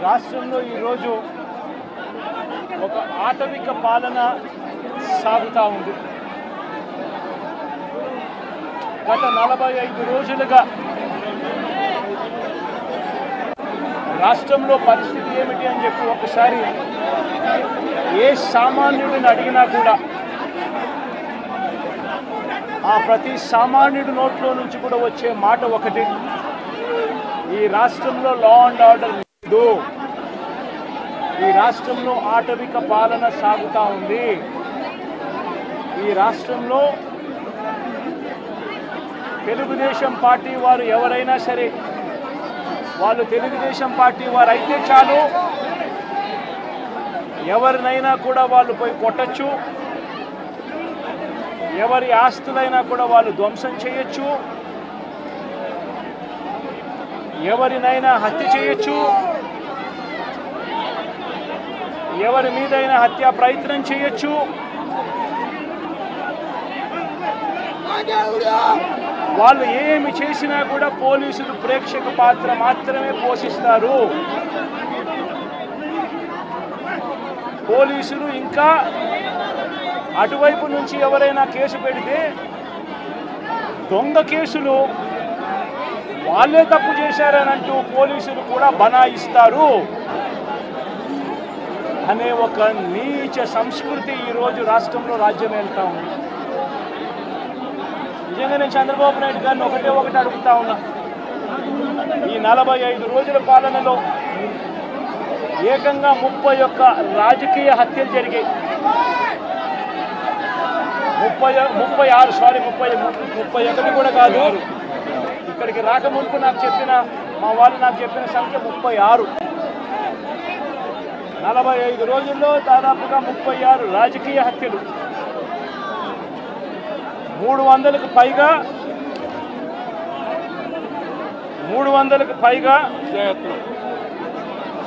రాష్ట్రంలో ఈరోజు ఒక ఆటవిక పాలన సాగుతూ ఉంది. గత 45 రోజులుగా రాష్ట్రంలో పరిస్థితి ఏమిటి అని చెప్పి ఒకసారి ఏ సామాన్యుడిని అడిగినా కూడా ఆ ప్రతి సామాన్యుడి నోట్లో నుంచి కూడా వచ్చే మాట ఒకటి: ఈ రాష్ట్రంలో లా అండ్ ఆర్డర్ లేదు, ఈ రాష్ట్రంలో ఆటవిక పాలన సాగుతూ ఉంది, ఈ రాష్ట్రంలో తెలుగుదేశం పార్టీ వారు ఎవరైనా సరే వాళ్ళు తెలుగుదేశం పార్టీ వారు అయితే చాలు, ఎవరినైనా కూడా వాళ్ళు పోయి కొట్టచ్చు, ఎవరి ఆస్తులైనా కూడా వాళ్ళు ధ్వంసం చేయొచ్చు, ఎవరినైనా హత్య చేయొచ్చు, ఎవరి మీదైనా హత్యా ప్రయత్నం చేయొచ్చు. వాళ్ళు ఏమి చేసినా కూడా పోలీసులు ప్రేక్షక పాత్ర మాత్రమే పోషిస్తారు. పోలీసులు ఇంకా అటువైపు నుంచి ఎవరైనా కేసు పెడితే దొంగ కేసులు వాళ్ళే తప్పు చేశారని అంటూ పోలీసులు కూడా బనాయిస్తారు అనే ఒక నీచ సంస్కృతి ఈరోజు రాష్ట్రంలో రాజ్యం వెళ్తా ఉంది. నిజంగా నేను చంద్రబాబు నాయుడు గారిని ఒకటి అడుగుతా ఉన్నా. ఈ 45 రోజుల పాలనలో ఏకంగా 31 రాజకీయ హత్యలు జరిగాయి. 31 కూడా కాదు. ఇక్కడికి రాకముందు మా వాళ్ళు నాకు చెప్పిన సంఖ్య 36. 45 రోజుల్లో దాదాపుగా 36 రాజకీయ హత్యలు, 300కు పైగా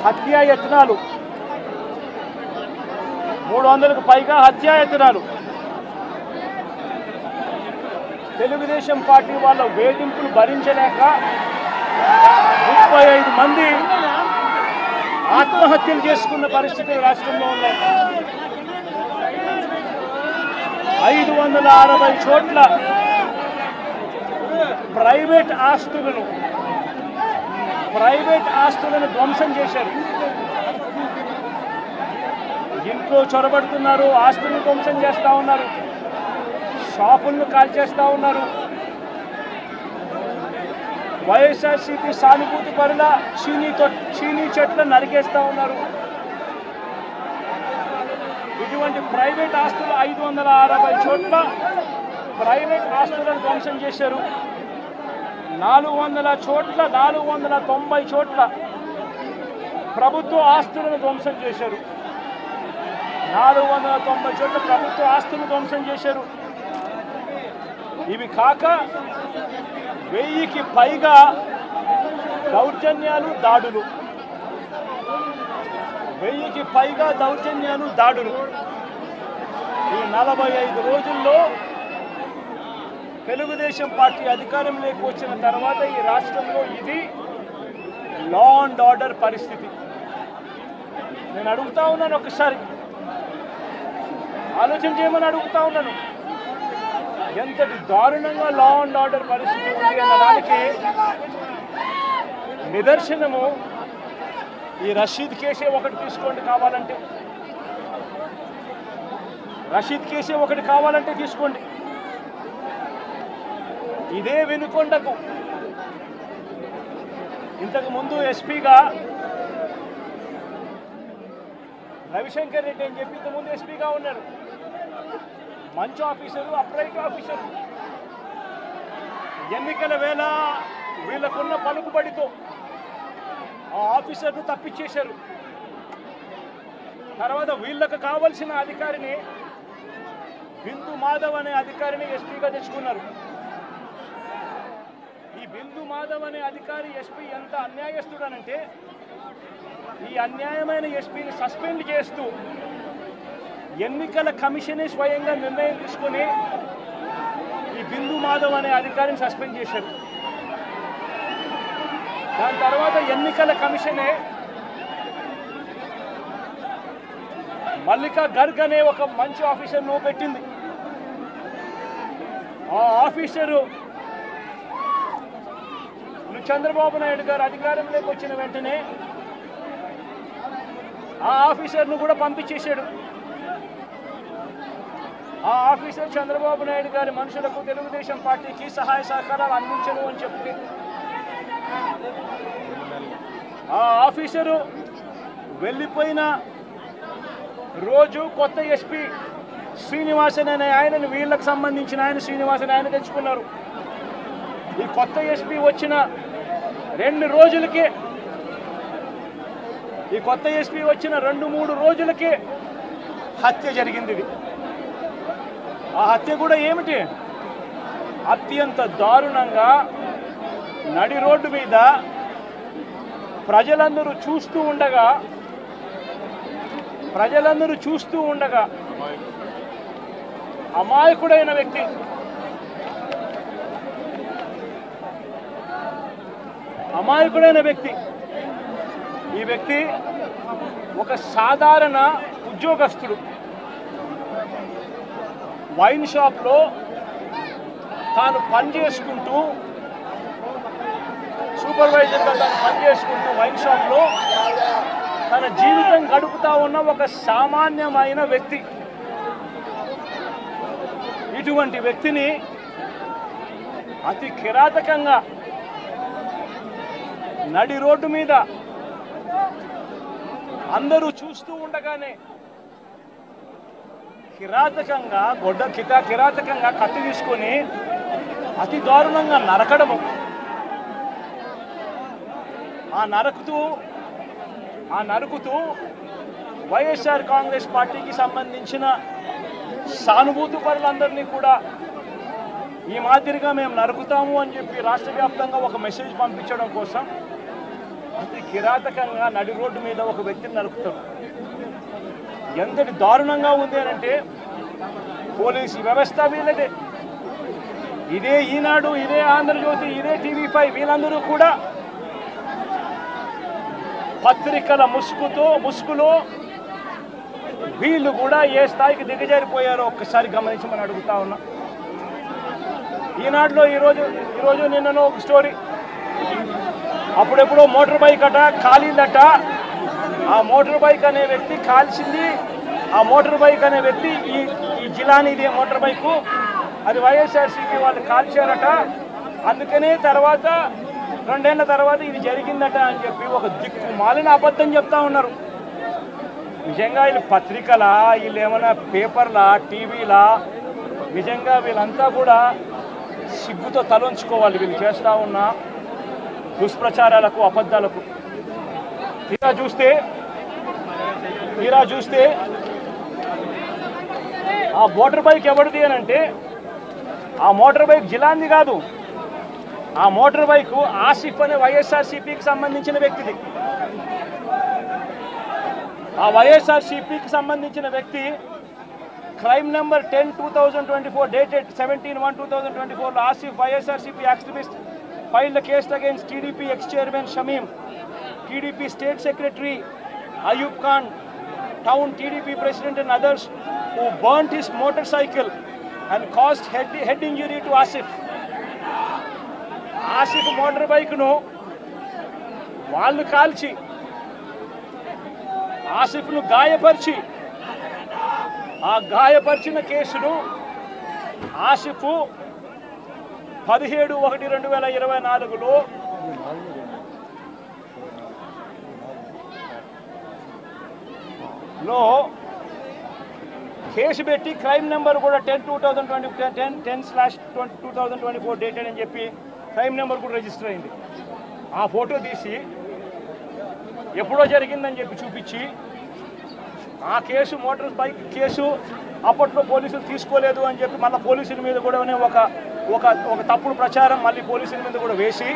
హత్యాయత్నాలు, 300కు పైగా హత్యాయత్నాలు. తెలుగుదేశం పార్టీ వాళ్ళ వేధింపులు భరించలేక 35 మంది ఆత్మహత్యలు చేసుకున్న పరిస్థితులు రాష్ట్రంలో ఉన్నాయి. 560 చోట్ల ప్రైవేట్ ఆస్తులను ధ్వంసం చేశారు. ఇంట్లో చొరబడుతున్నారు, ఆస్తులను ధ్వంసం చేస్తూ ఉన్నారు, షాపులను కాల్చేస్తూ ఉన్నారు. వైఎస్ఆర్సీపీ సానుభూతి పరుల చీనీ చెట్లను నరికేస్తూ ఉన్నారు. ఇటువంటి ప్రైవేట్ ఆస్తులు 560 చోట్ల ప్రైవేట్ ఆస్తులను ధ్వంసం చేశారు. 490 చోట్ల ప్రభుత్వ ఆస్తులను ధ్వంసం చేశారు. 490 చోట్ల ప్రభుత్వ ఆస్తులను ధ్వంసం చేశారు. ఇవి కాక 1000కి పైగా దౌర్జన్యాలు, దాడులు. 1000కి పైగా దౌర్జన్యాలు, దాడులు. ఈ 45 రోజుల్లో తెలుగుదేశం పార్టీ అధికారంలోకి వచ్చిన తర్వాత ఈ రాష్ట్రంలో ఇది లా అండ్ ఆర్డర్ పరిస్థితి. నేను అడుగుతా ఉన్నాను, ఒకసారి ఆలోచన చేయమని అడుగుతా ఉన్నాను. ఎంతటి దారుణంగా లా అండ్ ఆర్డర్ పరిస్థితి ఉంది అన్నదానికి నిదర్శనము ఈ రషీద్ కేసే ఒకటి తీసుకోండి. కావాలంటే రషీద్ కేసే ఒకటి కావాలంటే తీసుకోండి. ఇదే వినుకొండకు ఇంతకు ముందు ఎస్పీగా రవిశంకర్ రెడ్డి అని చెప్పి ఇంతకుముందు ఎస్పీగా ఉన్నారు. మంచి ఆఫీసరు, అప్రైట్ ఆఫీసరు. ఎన్నికల వేళ వీళ్ళకున్న పలుకుబడితో ఆ ఆఫీసర్ను తప్పించేశారు. తర్వాత వీళ్ళకు కావలసిన అధికారిని బిందు మాధవ్ అనే అధికారిని ఎస్పీగా తెచ్చుకున్నారు. ఈ బిందు మాధవ్ అనే అధికారి ఎస్పీ ఎంత అన్యాయస్తుడనంటే ఈ అన్యాయమైన ఎస్పీని సస్పెండ్ చేస్తూ ఎన్నికల కమిషనే స్వయంగా నిర్ణయం తీసుకొని ఈ బిందు మాధవ్ అనే అధికారిని సస్పెండ్ చేశారు. దాని తర్వాత ఎన్నికల కమిషనే మల్లికా గర్గ్ అనే ఒక మంచి ఆఫీసర్ను పెట్టింది. ఆ ఆఫీసరు చంద్రబాబు నాయుడు గారు అధికారంలోకి వచ్చిన వెంటనే ఆ ఆఫీసర్ను కూడా పంపించేశాడు. ఆ ఆఫీసర్ చంద్రబాబు నాయుడు గారి మనుషులకు తెలుగుదేశం పార్టీకి సహాయ సహకారాలు అందించను అని చెప్పి ఆ ఆఫీసరు వెళ్ళిపోయిన రోజు కొత్త ఎస్పీ శ్రీనివాసన్ అనే ఆయనను వీళ్ళకి సంబంధించిన ఆయన శ్రీనివాసన్ ఆయన తెచ్చుకున్నారు. ఈ కొత్త ఎస్పీ వచ్చిన 2 రోజులకే ఈ కొత్త ఎస్పీ వచ్చిన 2-3 రోజులకే హత్య జరిగింది. ఇది ఆ హత్య కూడా ఏమిటి, అత్యంత దారుణంగా నడి రోడ్డు మీద ప్రజలందరూ చూస్తూ ఉండగా అమాయకుడైన వ్యక్తి ఈ వ్యక్తి ఒక సాధారణ ఉద్యోగస్తుడు. వైన్ షాప్లో తాను పనిచేసుకుంటూ సూపర్వైజర్గా తాను పనిచేసుకుంటూ వైన్ షాప్లో తన జీవితం గడుపుతా ఉన్న ఒక సామాన్యమైన వ్యక్తి. ఇటువంటి వ్యక్తిని అతి కిరాతకంగా నడి రోడ్డు మీద అందరూ చూస్తూ ఉండగానే కిరాతకంగా కత్తి తీసుకొని అతి దారుణంగా నరకడము. ఆ నరుకుతూ వైఎస్ఆర్ కాంగ్రెస్ పార్టీకి సంబంధించిన సానుభూతి పరులందరినీ కూడా ఈ మాదిరిగా మేము నరుకుతాము అని చెప్పి రాష్ట్ర వ్యాప్తంగా ఒక మెసేజ్ పంపించడం కోసం అతి కిరాతకంగా నడి రోడ్డు మీద ఒక వ్యక్తిని నరుకుతారు. ఎంతటి దారుణంగా ఉంది అంటే పోలీసు వ్యవస్థ వీళ్ళదే. ఇదే ఈనాడు, ఇదే ఆంధ్రజ్యోతి, ఇదే TV5 వీళ్ళందరూ కూడా పత్రికల ముసుగులో వీళ్ళు కూడా ఏ స్థాయికి దిగజారిపోయారో ఒక్కసారి గమనించమని అడుగుతా ఉన్నా. ఈనాడులో ఈరోజు నిన్ననో ఒక స్టోరీ, అప్పుడెప్పుడో మోటార్ బైక్ అట కాలిందట. ఆ మోటార్ బైక్ అనే వ్యక్తి కాల్చింది. ఆ మోటార్ బైక్ అనే వ్యక్తి ఈ జిలానీది మోటార్ బైకు, అది వైఎస్ఆర్సీపీ వాళ్ళు కాల్చారట. అందుకనే 2 ఏళ్ల తర్వాత ఇది జరిగిందట అని చెప్పి ఒక దిక్కుమాలిన అబద్ధం చెప్తా ఉన్నారు. నిజంగా వీళ్ళు పత్రికలా, వీళ్ళు ఏమైనా పేపర్లా, టీవీలా? నిజంగా వీళ్ళంతా కూడా సిగ్గుతో తలొంచుకోవాలి వీళ్ళు చేస్తూ ఉన్న దుష్ప్రచారాలకు, అబద్ధాలకు. తీరా చూస్తే ఆ మోటార్ బైక్ ఎవరిది అని అంటే ఆ మోటార్ బైక్ జిలాంది కాదు. ఆ మోటార్ బైక్ ఆసిఫ్ అనే వైఎస్ఆర్సీపీకి సంబంధించిన వ్యక్తిది. ఆ వైఎస్ఆర్సీపీకి సంబంధించిన వ్యక్తి crime number 10/2024 dated 17/1/2024 Asif YSRCP activist filed a case against TDP ex-chairman Shamim, TDP state secretary Ayub Khan, town TDP president and others who burnt his motorcycle and caused head injury to Asif. Asif motorbike nu వాళ్ళు కాల్చి ఆసిఫ్ను గాయపరిచి ఆ గాయపరిచిన కేసును Asif 17/1/2024లో case పెట్టి crime number కూడా 10/2024 dated అని చెప్పి crime number కూడా register అయింది. ఆ ఫోటో తీసి ఎప్పుడో జరిగిందని చెప్పి చూపించి ఆ కేసు మోటార్ బైక్ కేసు అప్పట్లో పోలీసులు తీసుకోలేదు అని చెప్పి మళ్ళీ పోలీసుల మీద కూడా ఒక తప్పుడు ప్రచారం మళ్ళీ పోలీసుల మీద కూడా వేసి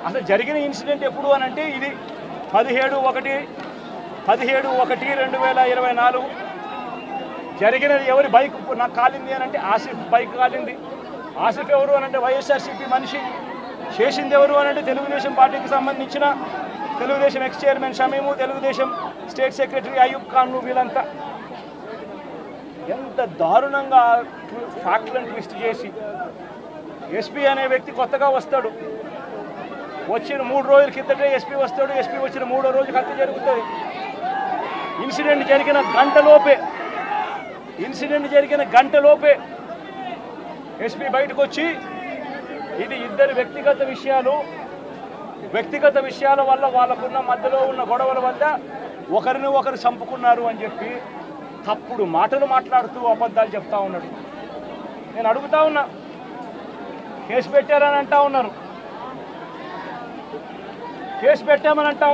అసలు జరిగిన ఇన్సిడెంట్ ఎప్పుడు అని అంటే ఇది 17/1/2024 జరిగినది. ఎవరి బైక్ నాకు కాలింది అని అంటే ఆసిఫ్ బైక్ కాలింది. ఆసిఫ్ ఎవరు అని అంటే వైఎస్ఆర్సీపీ మనిషి చేసింది ఎవరు అని అంటే తెలుగుదేశం పార్టీకి సంబంధించిన Telugu Desam ex chairman Shamim, Telugu Desam state secretary Ayub ఖాన్లు, వీళ్ళంతా ఎంత దారుణంగా ఫ్యాక్ట్లను ట్విస్ట్ చేసి ఎస్పీ అనే వ్యక్తి కొత్తగా వస్తాడు, వచ్చిన 3 రోజుల కిందటే ఎస్పీ వస్తాడు, ఎస్పీ వచ్చిన 3వ రోజు హత్య జరుగుతుంది. ఇన్సిడెంట్ జరిగిన గంటలోపే ఎస్పీ బయటకు వచ్చి ఇది ఇద్దరు వ్యక్తిగత విషయాల వల్ల వాళ్ళకున్న మధ్యలో ఉన్న గొడవల వల్ల ఒకరిని ఒకరు చంపుకున్నారు అని చెప్పి తప్పుడు మాటలు మాట్లాడుతూ అబద్ధాలు చెప్తా ఉన్నాడు. నేను అడుగుతా ఉన్నా, కేసు పెట్టారని అంటా ఉన్నారు, కేసు పెట్టామని అంటా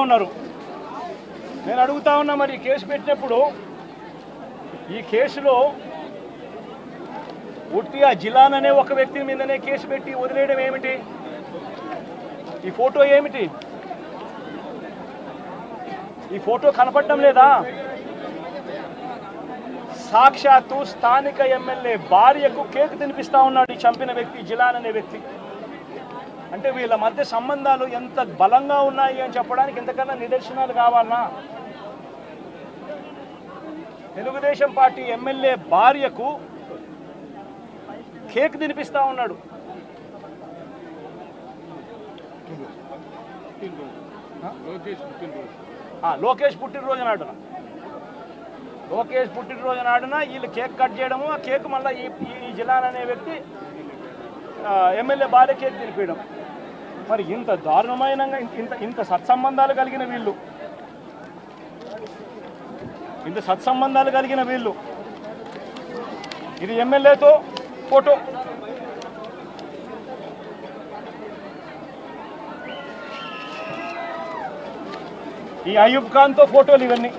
ఉన్నారు. నేను అడుగుతా ఉన్నా, మరి కేసు పెట్టినప్పుడు ఈ కేసులో ఉట్టిగా జిలాన్ అనే ఒక వ్యక్తి మీదనే కేసు పెట్టి వదిలేయడం ఏమిటి? ఈ ఫోటో ఏమిటి? ఈ ఫోటో కనపడటం లేదా? సాక్షాత్తు స్థానిక ఎమ్మెల్యే భార్యకు కేక్ తినిపిస్తా ఉన్నాడు ఈ చంపిన వ్యక్తి, జిలాన్ అనే వ్యక్తి. అంటే వీళ్ళ మధ్య సంబంధాలు ఎంత బలంగా ఉన్నాయి అని చెప్పడానికి ఇంతకన్నా నిదర్శనాలు కావాలన్నా? తెలుగుదేశం పార్టీ ఎమ్మెల్యే భార్యకు కేక్ తినిపిస్తా ఉన్నాడు. లోకేష్ పుట్టినరోజు నాడున వీళ్ళు కేక్ కట్ చేయడము, ఆ కేక్ మళ్ళీ ఈ జిలాన్ అనే వ్యక్తి ఎమ్మెల్యే భార్య కేక్ తినిపించడం. మరి ఇంత దారుణమైన ఇంత సత్సంబంధాలు కలిగిన వీళ్ళు, ఇది ఎమ్మెల్యేతో ఫోటో, ఈ అయూబ్ ఖాన్తో ఫోటోలు, ఇవన్నీ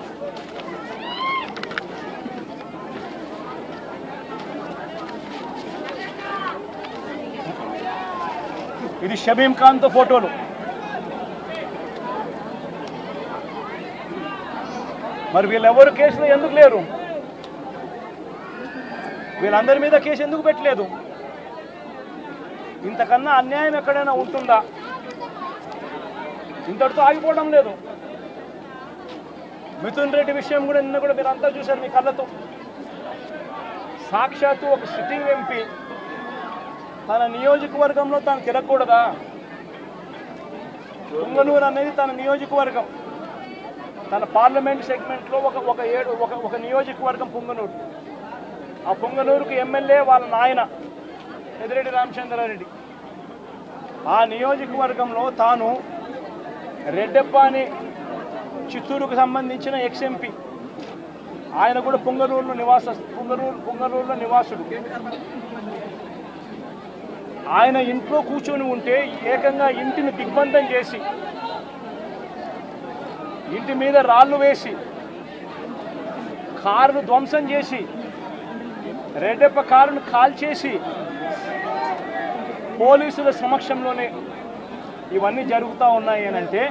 ఇది షమీం ఖాన్తో ఫోటోలు. మరి వీళ్ళెవరు కేసులో ఎందుకు లేరు? వీళ్ళందరి మీద కేసు ఎందుకు పెట్టలేదు? ఇంతకన్నా అన్యాయం ఎక్కడైనా ఉంటుందా? ఇంతటితో ఆగిపోవడం లేదు. మిథున్ రెడ్డి విషయం కూడా నిన్న కూడా మీరు అంతా చూశారు మీ కళ్ళతో. సాక్షాత్తు ఒక సిట్టింగ్ ఎంపీ తన నియోజకవర్గంలో తాను తిరగకూడదా? పుంగనూరు అనేది తన నియోజకవర్గం, తన పార్లమెంట్ సెగ్మెంట్లో ఒక నియోజకవర్గం పుంగనూరు. ఆ పుంగనూరుకు ఎమ్మెల్యే వాళ్ళ నాయన పెద్దిరెడ్డి రామచంద్రారెడ్డి. ఆ నియోజకవర్గంలో తాను రెడ్డెప్ప అని చిత్తూరుకు సంబంధించిన ఎక్స్ ఎంపీ, ఆయన కూడా పుంగనూరులో నివాసుడు. ఆయన ఇంట్లో కూర్చొని ఉంటే ఏకంగా ఇంటిని దిగ్బంధం చేసి, ఇంటి మీద రాళ్ళు వేసి, కారును ధ్వంసం చేసి, రెడ్డెప్ప కారును కాల్చేసి పోలీసుల సమక్షంలోనే ఇవన్నీ జరుగుతూ ఉన్నాయి అని అంటే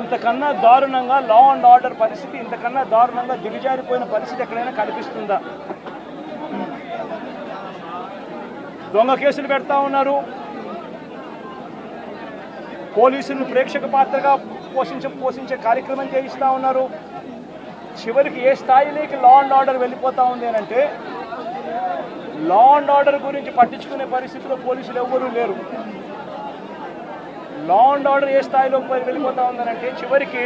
ఇంతకన్నా దారుణంగా లా అండ్ ఆర్డర్ పరిస్థితి, ఇంతకన్నా దారుణంగా దిగజారిపోయిన పరిస్థితి ఎక్కడైనా కనిపిస్తుందా? దొంగ కేసులు పెడతా ఉన్నారు, పోలీసులు ప్రేక్షక పాత్రగా పోషించే కార్యక్రమం చేయిస్తూ ఉన్నారు. చివరికి ఏ స్థాయిలోకి లా అండ్ ఆర్డర్ వెళ్ళిపోతూ ఉంది అని అంటే లా అండ్ ఆర్డర్ గురించి పట్టించుకునే పరిస్థితిలో పోలీసులు ఎవ్వరూ లేరు. లా అండ్ ఆర్డర్ ఏ స్థాయిలోకి వెళ్ళిపోతూ ఉందనంటే చివరికి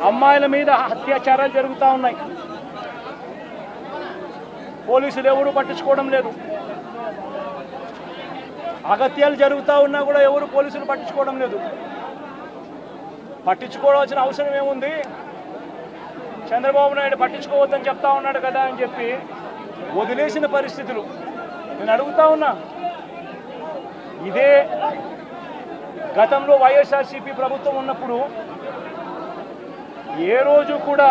అమ్మాయిల మీద అత్యాచారాలు జరుగుతూ ఉన్నాయి, పోలీసులు ఎవరు పట్టించుకోవడం లేదు. అగత్యాలు జరుగుతూ ఉన్నా కూడా ఎవరు పోలీసులు పట్టించుకోవడం లేదు. పట్టించుకోవాల్సిన అవసరం ఏముంది? చంద్రబాబు నాయుడు పట్టించుకోవద్దని చెప్తా ఉన్నాడు కదా అని చెప్పి వదిలేసిన పరిస్థితులు. నేను అడుగుతా ఉన్నా, ఇదే గతంలో వైఎస్ఆర్సీపీ ప్రభుత్వం ఉన్నప్పుడు ఏ రోజు కూడా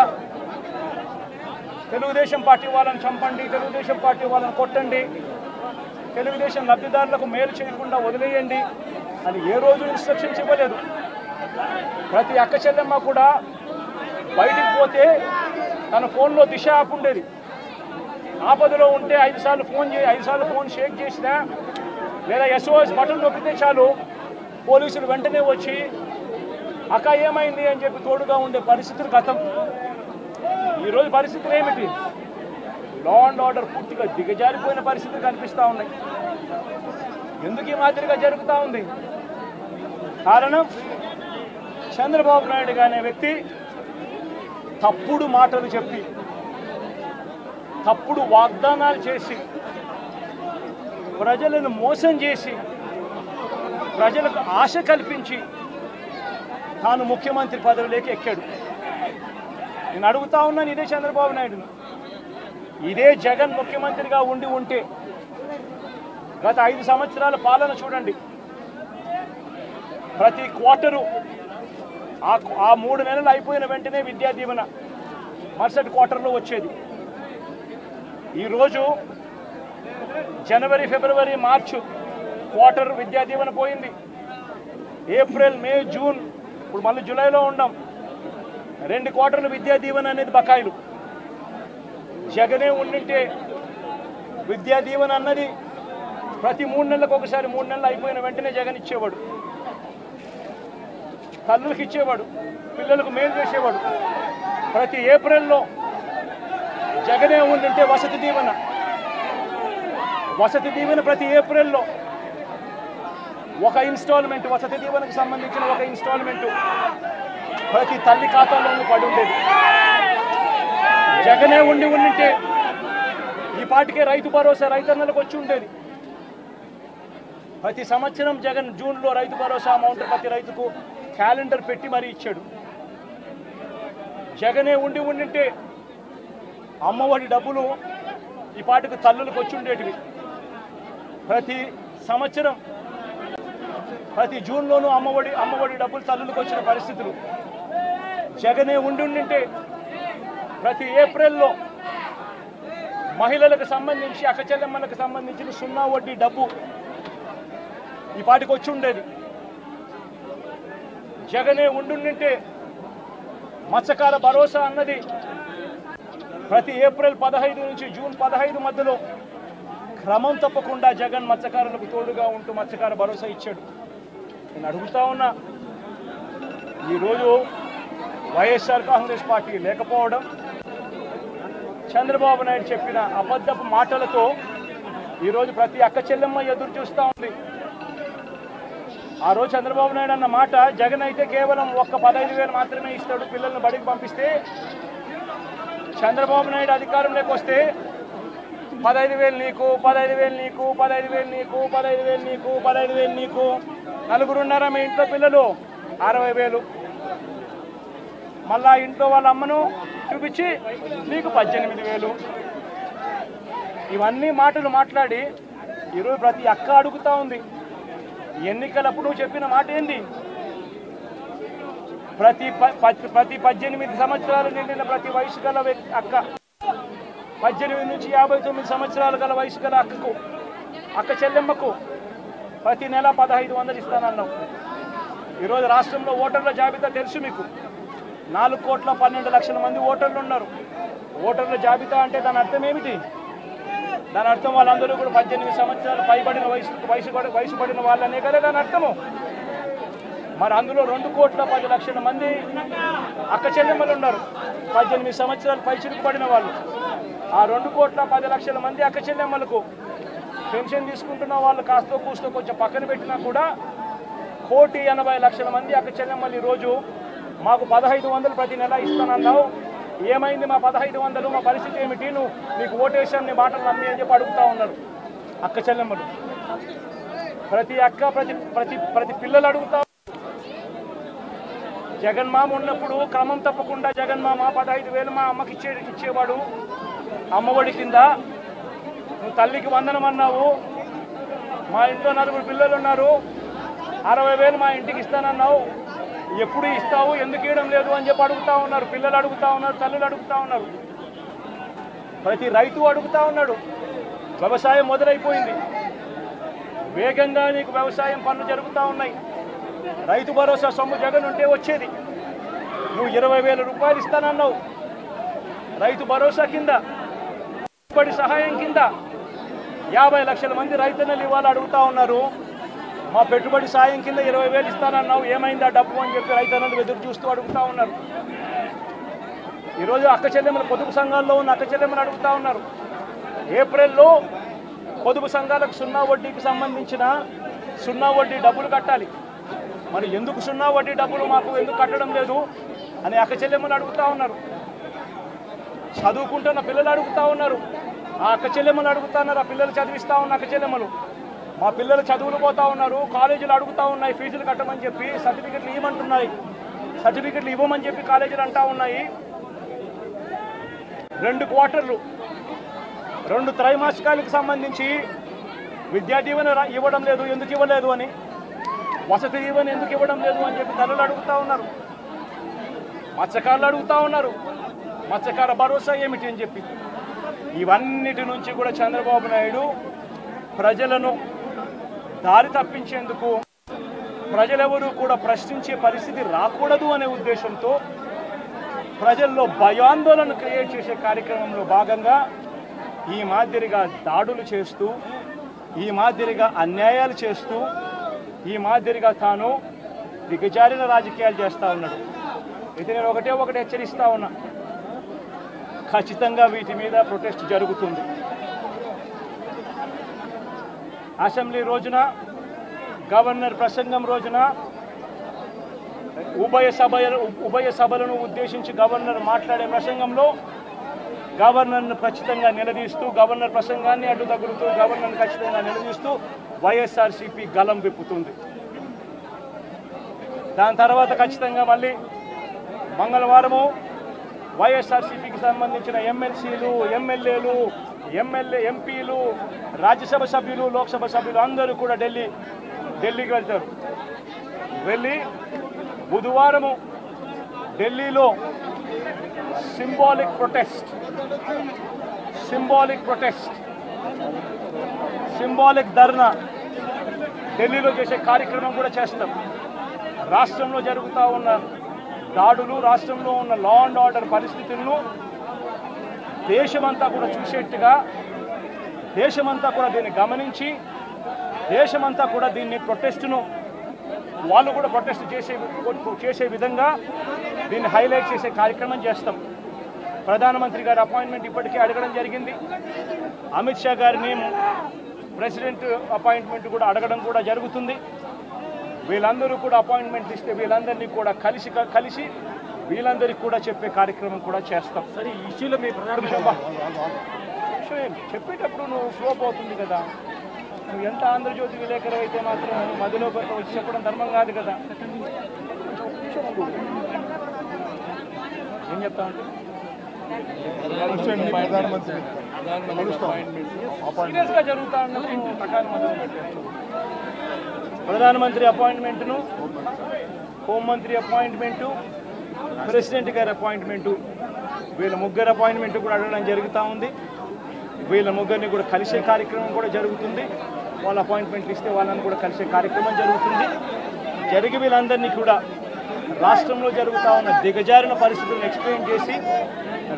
తెలుగుదేశం పార్టీ వాళ్ళని చంపండి, తెలుగుదేశం పార్టీ వాళ్ళని కొట్టండి, తెలుగుదేశం లబ్ధిదారులకు మేలు చేయకుండా వదిలేయండి అని ఏ రోజు ఇన్స్ట్రక్షన్స్ ఇవ్వలేదు. ప్రతి అక్క చెల్లెమ్మ కూడా బయటికి పోతే తన ఫోన్లో దిశ యాప్ ఉండేది. ఆపదలో ఉంటే 5 సార్లు ఫోన్ షేక్ చేసినా లేదా SOS బటన్ నొక్కితే చాలు పోలీసులు వెంటనే వచ్చి అక్క ఏమైంది అని చెప్పి తోడుగా ఉండే పరిస్థితులు గతం. ఈరోజు పరిస్థితులు ఏమిటి? లా అండ్ ఆర్డర్ పూర్తిగా దిగజారిపోయిన పరిస్థితులు కనిపిస్తూ ఉన్నాయి. ఎందుకు ఈ మాదిరిగా జరుగుతూ ఉంది? కారణం చంద్రబాబు నాయుడు అనే వ్యక్తి తప్పుడు మాటలు చెప్పి, తప్పుడు వాగ్దానాలు చేసి, ప్రజలను మోసం చేసి, ప్రజలకు ఆశ కల్పించి తాను ముఖ్యమంత్రి పదవిలోకి ఎక్కాడు. నేను అడుగుతా ఉన్నాను ఇదే చంద్రబాబు నాయుడును, ఇదే జగన్ ముఖ్యమంత్రిగా ఉంటే గత 5 సంవత్సరాల పాలన చూడండి. ప్రతి క్వార్టరు ఆ 3 నెలలు అయిపోయిన వెంటనే విద్యా దీవెన మరుసటి క్వార్టర్లో వచ్చేది. ఈరోజు జనవరి, ఫిబ్రవరి, మార్చు క్వార్టర్ విద్యా దీవెన పోయింది. ఏప్రిల్, మే, జూన్, ఇప్పుడు మళ్ళీ జూలైలో ఉన్నాం. 2 క్వార్టర్లు విద్యా దీవెన అనేది బకాయిలు. జగనే ఉండింటే విద్యా దీవెన అన్నది ప్రతి 3 నెలలకు ఒకసారి, 3 నెలలు అయిపోయిన వెంటనే జగన్ ఇచ్చేవాడు. తల్లులకు ఇచ్చేవాడు, పిల్లలకు మేలు చేసేవాడు. ప్రతి ఏప్రిల్లో జగనే ఉండింటే వసతి దీవెన ప్రతి ఏప్రిల్లో ఒక ఇన్స్టాల్మెంట్, వసతి దీవెనకు సంబంధించిన ఒక ఇన్స్టాల్మెంట్ ప్రతి తల్లి ఖాతాలోనూ పడి ఉండేది. జగనే ఉండింటే ఈ పాటికే రైతు భరోసా రైతన్నలకు వచ్చి ఉండేది. ప్రతి సంవత్సరం జగన్ జూన్లో రైతు భరోసా అమౌంట్ ప్రతి రైతుకు క్యాలెండర్ పెట్టి మరీ ఇచ్చాడు. జగనే ఉండింటే అమ్మఒడి డబ్బులు ఈ పాటికి తల్లులకు వచ్చి ఉండేటివి. ప్రతి సంవత్సరం ప్రతి జూన్లోనూ అమ్మఒడి డబ్బులు తల్లులకు వచ్చిన పరిస్థితులు. జగనే ఉండింటే ప్రతి ఏప్రిల్లో మహిళలకు సంబంధించి, అక్క చెల్లెమ్మలకు సంబంధించిన 0 వడ్డీ డబ్బు ఈ పాటికి వచ్చి ఉండేది. జగనే ఉండింటే మత్స్యకార భరోసా అన్నది ప్రతి ఏప్రిల్ 15 నుంచి జూన్ 15 మధ్యలో క్రమం తప్పకుండా జగన్ మత్స్యకారులకు తోడుగా ఉంటూ మత్స్యకార భరోసా ఇచ్చాడు. నేను అడుగుతా ఉన్నా, ఈరోజు వైఎస్ఆర్ కాంగ్రెస్ పార్టీ లేకపోవడం, చంద్రబాబు నాయుడు చెప్పిన అబద్ధపు మాటలతో ఈరోజు ప్రతి అక్క చెల్లెమ్మ ఎదురు చూస్తూ ఉంది. ఆ రోజు చంద్రబాబు నాయుడు అన్న మాట, జగన్ అయితే కేవలం 15,000 మాత్రమే ఇస్తాడు పిల్లల్ని బడికి పంపిస్తే, చంద్రబాబు నాయుడు అధికారంలోకి వస్తే 15,000 నీకు, 15,000 నీకు, 15,000 నీకు, 15,000 నీకు, 15,000 నీకు, నలుగురున్నారా మీ ఇంట్లో పిల్లలు 60,000, మళ్ళా ఇంట్లో వాళ్ళ అమ్మను చూపించి నీకు 18,000. ఇవన్నీ మాటలు మాట్లాడి ఈరోజు ప్రతి అక్క అడుగుతూ ఉంది. ఎన్నికలప్పుడు నువ్వు చెప్పిన మాట ఏంది? ప్రతి 18 సంవత్సరాలు నిండిన ప్రతి వయసు గల అక్క, 18 నుంచి 59 సంవత్సరాలు గల వయసు గల అక్క చెల్లెమ్మకు ప్రతి నెల 1,500 ఇస్తానన్నావు. ఈరోజు రాష్ట్రంలో ఓటర్ల జాబితా తెలుసు మీకు. 4,12,00,000 మంది ఓటర్లు ఉన్నారు. ఓటర్ల జాబితా అంటే దాని అర్థం ఏమిటి? దాని అర్థం వాళ్ళందరూ కూడా 18 సంవత్సరాలు పైబడిన వయసు పడిన వాళ్ళనే కదా దాని అర్థము. మరి అందులో 2,10,00,000 మంది అక్క చెల్లెమ్మలు ఉన్నారు, 18 సంవత్సరాలు పైచిలుకు పడిన వాళ్ళు. ఆ 2,10,00,000 మంది అక్క చెల్లెమ్మలకు పెన్షన్ తీసుకుంటున్న వాళ్ళు కాస్తో కూస్తో కొంచెం పక్కన పెట్టినా కూడా 1,80,00,000 మంది అక్క చెల్లెమ్మలు ఈరోజు మాకు 1,500 ప్రతి నెల ఇస్తానన్నావు, ఏమైంది మా 1,500, మా పరిస్థితి ఏమిటి, నీకు ఓటేషన్ నీ మాటలు నమ్మి అని చెప్పి అడుగుతూ ఉన్నారు అక్క చెల్లెమ్మలు. ప్రతి అక్క ప్రతి పిల్లలు అడుగుతా. జగన్మామ ఉన్నప్పుడు క్రమం తప్పకుండా జగన్మామ 15,000 మా అమ్మకి ఇచ్చేవాడు అమ్మఒడి కింద. నువ్వు తల్లికి వందనం అన్నావు, మా ఇంట్లో 4 పిల్లలు ఉన్నారు, 60,000 మా ఇంటికి ఇస్తానన్నావు, ఎప్పుడు ఇస్తావు, ఎందుకు ఇవ్వడం లేదు అని చెప్పి అడుగుతూ ఉన్నారు. పిల్లలు అడుగుతూ ఉన్నారు, తల్లులు అడుగుతూ ఉన్నారు, ప్రతి రైతు అడుగుతూ ఉన్నాడు. వ్యవసాయం మొదలైపోయింది, వేగంగా నీకు వ్యవసాయం పనులు జరుగుతూ ఉన్నాయి. రైతు భరోసా సొమ్ము జగన్ ఉంటే వచ్చేది. నువ్వు 20,000 రూపాయలు ఇస్తానన్నావు రైతు భరోసా కింద. పెట్టుబడి సహాయం కింద 50 లక్షల మంది రైతన్నలు ఇవాళ అడుగుతా ఉన్నారు. మా పెట్టుబడి సాయం కింద 20,000 ఇస్తానన్నావు, ఏమైంది ఆ డబ్బు అని చెప్పి రైతన్నలు ఎదురు చూస్తూ అడుగుతా ఉన్నారు. ఈరోజు అక్క చెల్లెమ్మల పొదుపు సంఘాల్లో ఉన్న అక్క చెల్లెమ్మలు అడుగుతా ఉన్నారు. ఏప్రిల్లో పొదుపు సంఘాలకు 0 వడ్డీకి సంబంధించిన 0 వడ్డీ డబ్బులు కట్టాలి. మరి ఎందుకు 0 వడ్డీ డబ్బులు మాకు ఎందుకు కట్టడం లేదు అని అక్క చెల్లెమ్మలు అడుగుతా ఉన్నారు. చదువుకుంటున్న పిల్లలు అడుగుతా ఉన్నారు. ఆ అక్క చెల్లెమ్మలు అడుగుతా ఉన్నారు. ఆ పిల్లలు చదివిస్తూ ఉన్న అక్క చెల్లెమ్మలు, మా పిల్లలు చదువులు పోతా ఉన్నారు, కాలేజీలు అడుగుతూ ఉన్నాయి ఫీజులు కట్టమని చెప్పి, సర్టిఫికెట్లు ఇవ్వమంటున్నాయి, సర్టిఫికెట్లు ఇవ్వమని చెప్పి కాలేజీలు అంటూ ఉన్నాయి. 2 క్వార్టర్లు 2 త్రైమాసికాలకు సంబంధించి విద్యా దీవెన ఇవ్వడం లేదు, ఎందుకు ఇవ్వలేదు అని, వసతి దీవెన ఎందుకు ఇవ్వడం లేదు అని చెప్పి తల్లులు అడుగుతూ ఉన్నారు. మత్స్యకారులు అడుగుతూ ఉన్నారు, మత్స్యకార భరోసా ఏమిటి అని చెప్పి. ఇవన్నిటి నుంచి కూడా చంద్రబాబు నాయుడు ప్రజలను దారి తప్పించేందుకు, ప్రజలెవరూ కూడా ప్రశ్నించే పరిస్థితి రాకూడదు అనే ఉద్దేశంతో ప్రజల్లో భయాందోళన క్రియేట్ చేసే కార్యక్రమంలో భాగంగా ఈ మాదిరిగా దాడులు చేస్తూ, ఈ మాదిరిగా అన్యాయాలు చేస్తూ, ఈ మాదిరిగా తాను దిగజారిన రాజకీయాలు చేస్తూ ఉన్నాడు. అయితే నేను ఒకటే హెచ్చరిస్తా ఉన్నా, ఖచ్చితంగా వీటి మీద ప్రొటెస్ట్ జరుగుతుంది. అసెంబ్లీ రోజున, గవర్నర్ ప్రసంగం రోజున ఉభయ సభలను ఉద్దేశించి గవర్నర్ మాట్లాడే ప్రసంగంలో గవర్నర్ను ఖచ్చితంగా నిలదీస్తూ, గవర్నర్ ప్రసంగాన్ని అడ్డు తగులుతూ గవర్నర్ను ఖచ్చితంగా నిలదీస్తూ వైఎస్ఆర్సీపీ గలం విప్పుతుంది. దాని తర్వాత ఖచ్చితంగా మళ్ళీ మంగళవారము వైఎస్ఆర్సీపీకి సంబంధించిన ఎమ్మెల్సీలు, ఎమ్మెల్యేలు, ఎంపీలు, రాజ్యసభ సభ్యులు, లోక్సభ సభ్యులు అందరూ కూడా ఢిల్లీకి వెళ్తారు. వెళ్ళి బుధవారము ఢిల్లీలో సింబాలిక్ ధర్నా ఢిల్లీలో చేసే కార్యక్రమం కూడా చేస్తాం. రాష్ట్రంలో జరుగుతూ ఉన్న దాడులు, రాష్ట్రంలో ఉన్న లా అండ్ ఆర్డర్ పరిస్థితులను దేశమంతా కూడా చూసేట్టుగా, దేశమంతా కూడా దీన్ని గమనించి, దేశమంతా కూడా దీన్ని ప్రొటెస్ట్ను వాళ్ళు కూడా ప్రొటెస్ట్ చేసే విధంగా దీన్ని హైలైట్ చేసే కార్యక్రమం చేస్తాం. ప్రధానమంత్రి గారి అపాయింట్మెంట్ ఇప్పటికే అడగడం జరిగింది. అమిత్ షా గారిని ప్రెసిడెంట్ అపాయింట్మెంట్ కూడా అడగడం కూడా జరుగుతుంది. వీళ్ళందరూ కూడా అపాయింట్మెంట్ ఇస్తే వీళ్ళందరినీ కూడా కలిసి వీళ్ళందరికీ కూడా చెప్పే కార్యక్రమం కూడా చేస్తాం. సరే, ఈ ఇష్యూలో మీ చెప్పేటప్పుడు నువ్వు ఫ్లో అవుతుంది కదా. నువ్వు ఎంత ఆంధ్రజ్యోతి విలేకరు అయితే మాత్రం మధ్యలో వచ్చి చెప్పడం ధర్మం కాదు కదా. ఏం చెప్తామంటే సీరియస్గా జరుగుతా ఉన్నప్పుడు ప్రకారం ప్రధానమంత్రి అపాయింట్మెంట్ను, హోంమంత్రి అపాయింట్మెంటు, ప్రెసిడెంట్ గారి అపాయింట్మెంటు, వీళ్ళ ముగ్గురు అపాయింట్మెంట్ కూడా అడగడం జరుగుతూ ఉంది. వీళ్ళ ముగ్గురిని కూడా కలిసే కార్యక్రమం కూడా జరుగుతుంది. వాళ్ళ అపాయింట్మెంట్లు ఇస్తే వాళ్ళని కూడా కలిసే కార్యక్రమం జరుగుతుంది. జరిగి వీళ్ళందరినీ కూడా రాష్ట్రంలో జరుగుతూ ఉన్న దిగజారిన పరిస్థితులను ఎక్స్ప్లెయిన్ చేసి,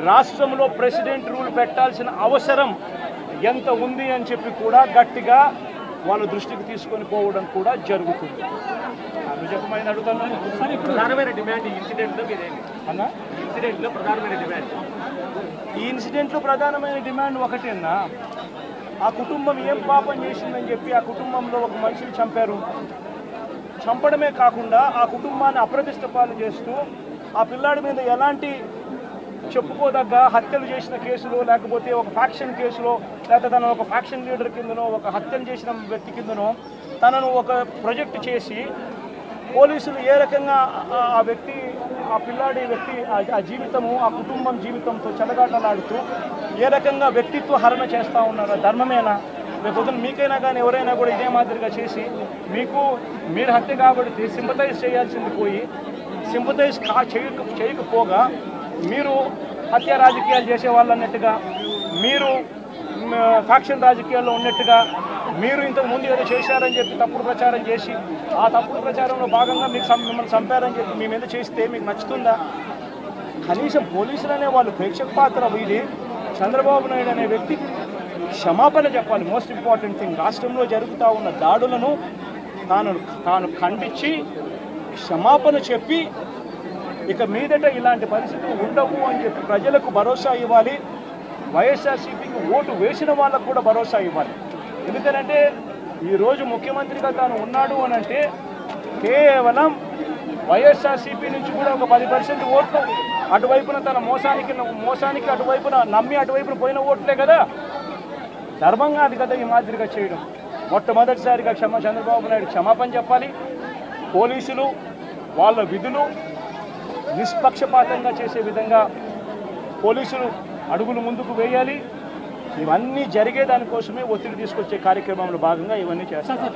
రాష్ట్రంలో ప్రెసిడెంట్ రూల్ పెట్టాల్సిన అవసరం ఎంత ఉంది అని చెప్పి కూడా గట్టిగా వాళ్ళ దృష్టికి తీసుకొని పోవడం కూడా జరుగుతుంది. చెప్పమని అడుగుతున్నాను. ప్రధానమైన డిమాండ్ ఈ ఇన్సిడెంట్లో మీదేంటి అన్నా? ఇన్సిడెంట్లో ప్రధానమైన డిమాండ్, ఈ ఇన్సిడెంట్లో ప్రధానమైన డిమాండ్ ఒకటేనా, ఆ కుటుంబం ఏం పాపం చేసిందని చెప్పి ఆ కుటుంబంలో ఒక మనిషిని చంపారు. చంపడమే కాకుండా ఆ కుటుంబాన్ని అప్రతిష్ట పాలు చేస్తూ, ఆ పిల్లాడి మీద ఎలాంటి చెప్పుకోదగ్గ హత్యలు చేసిన కేసులో, లేకపోతే ఒక ఫ్యాక్షన్ కేసులో, లేకపోతే తను ఒక ఫ్యాక్షన్ లీడర్ కిందనో, ఒక హత్యలు చేసిన వ్యక్తి కిందనో తనను ఒక ప్రొజెక్ట్ చేసి పోలీసులు ఏ రకంగా ఆ వ్యక్తి, ఆ పిల్లాడి వ్యక్తి ఆ జీవితము, ఆ కుటుంబం జీవితంతో చెలగాటలాడుతూ ఏ రకంగా వ్యక్తిత్వ హరణ చేస్తూ ఉన్నారో ధర్మమేనా? లేకపోతే మీకైనా కానీ ఎవరైనా కూడా ఇదే మాదిరిగా చేసి మీరు హత్య కాబట్టి సింపతైజ్ చేయాల్సింది పోయి సింపతైజ్ చేయకపోగా మీరు హత్య రాజకీయాలు చేసే వాళ్ళు అన్నట్టుగా, మీరు ఫ్యాక్షన్ రాజకీయాల్లో ఉన్నట్టుగా, మీరు ఇంతకుముందు ఏదో చేశారని చెప్పి తప్పుడు ప్రచారం చేసి ఆ తప్పుడు ప్రచారంలో భాగంగా మిమ్మల్ని చంపారని చెప్పి మీ మీద చేస్తే మీకు నచ్చుతుందా? కనీసం పోలీసులు అనే వాళ్ళు ప్రేక్షక పాత్ర వీడి చంద్రబాబు నాయుడు అనే వ్యక్తి క్షమాపణ చెప్పాలి. మోస్ట్ ఇంపార్టెంట్ థింగ్, రాష్ట్రంలో జరుగుతూ ఉన్న దాడులను తాను ఖండించి క్షమాపణ చెప్పి ఇక మీదట ఇలాంటి పరిస్థితులు ఉండవు అని చెప్పి ప్రజలకు భరోసా ఇవ్వాలి. వైఎస్ఆర్సీపీకి ఓటు వేసిన వాళ్ళకు కూడా భరోసా ఇవ్వాలి. ఎందుకంటే ఈరోజు ముఖ్యమంత్రిగా తాను ఉన్నాడు అని అంటే కేవలం వైఎస్ఆర్సీపీ నుంచి కూడా ఒక 10% ఓట్లు అటువైపున తన మోసానికి అటువైపున నమ్మి అటువైపున పోయిన ఓట్లే కదా. ధర్మంగా అది కదా ఈ మాదిరిగా చేయడం. మొట్టమొదటిసారిగా చంద్రబాబు నాయుడు క్షమాపణ చెప్పాలి. పోలీసులు వాళ్ళ విధులు నిష్పక్షపాతంగా చేసే విధంగా పోలీసులు అడుగులు ముందుకు వేయాలి. ఇవన్నీ జరిగే దానికోసమే ఒత్తిడి తీసుకొచ్చే కార్యక్రమంలో భాగంగా ఇవన్నీ చేస్తారు.